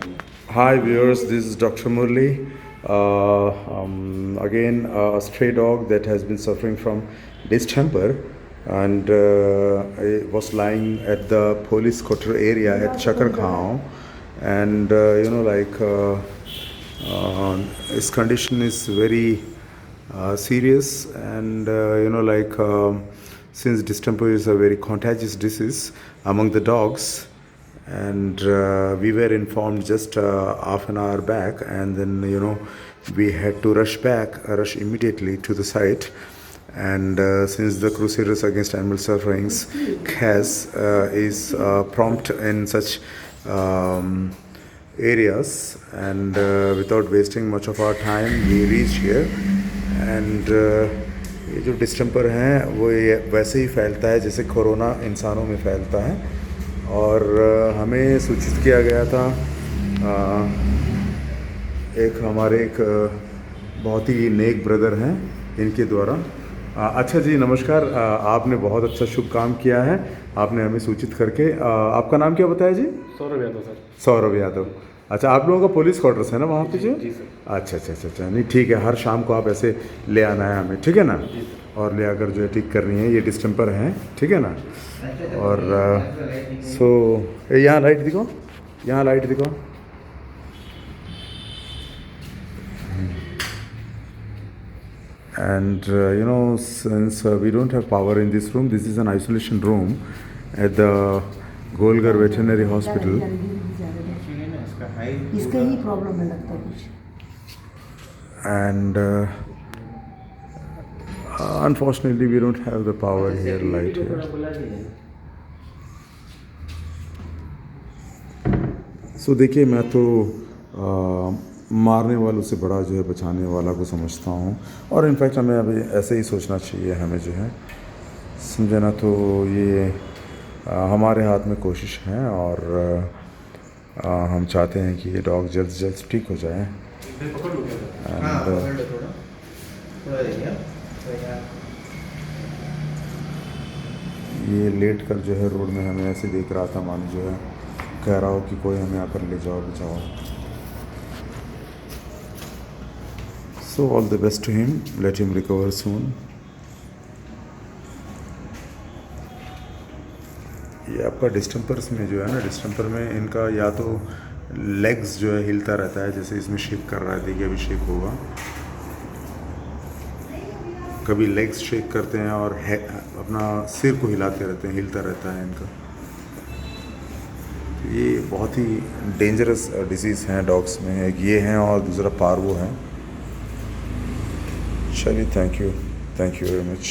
Hi viewers, this is Dr. Murali. Again, a stray dog that has been suffering from distemper, and it was lying at the police quarter area at chakkargaon, and his condition is very serious, and since distemper is a very contagious disease among the dogs, and we were informed just half an hour back, and then we had to rush immediately to the site. And since the Crusaders Against Animal Sufferings CAAS is prompt in such areas, and without wasting much of our time we reached here. And ये जो distemper हैं वो ये वैसे ही फैलता है जैसे corona इंसानों में फैलता है, और हमें सूचित किया गया था एक बहुत ही नेक ब्रदर हैं इनके द्वारा। अच्छा जी, नमस्कार। आपने बहुत अच्छा शुभ काम किया है, आपने हमें सूचित करके। आपका नाम क्या बताया जी? सौरभ यादव सर। सौरभ यादव। अच्छा, आप लोगों का पुलिस क्वार्टर्स है ना वहाँ पे जो? जी सर। अच्छा, नहीं ठीक है, हर शाम को आप ऐसे ले आना है हमें, ठीक है ना? और ले आकर जो है ठीक करनी है। ये डिस्टेम्पर हैं, ठीक है ना? और यहाँ लाइट दिखाओ, यहाँ लाइट दिखाओ। And since we don't have power in this room, this is an isolation room at the goalghar Veterinary Hospital. इसका ही प्रॉब्लम है लगता है कुछ। And unfortunately we don't have the power here, light here. So देखिए, मैं तो मारने वालों से बड़ा जो है बचाने वाला को समझता हूँ, और इनफैक्ट हमें अभी ऐसे ही सोचना चाहिए हमें जो है, समझे ना? तो ये हमारे हाथ में कोशिश है, और हम चाहते हैं कि ये डॉग जल्द से जल्द ठीक हो जाए। ये लेट कर जो है रोड में हमें ऐसे देख रहा था, मानो जो है कह रहा हो कि कोई हमें आकर ले जाओ, बचाओ। So all the best to him, let him recover soon. ये आपका डिस्टेम्पर्स में जो है ना, डिस्टेम्पर में इनका या तो लेग्स जो है हिलता रहता है, जैसे इसमें शेक कर रहा है, देखिए अभी शेक होगा। कभी लेग्स शेक करते हैं और अपना सिर को हिलाते रहते हैं, हिलता रहता है इनका। तो ये बहुत ही डेंजरस डिजीज़ हैं डॉग्स में, एक ये हैं और दूसरा पार्वो है। चलिए, थैंक यू वेरी मच।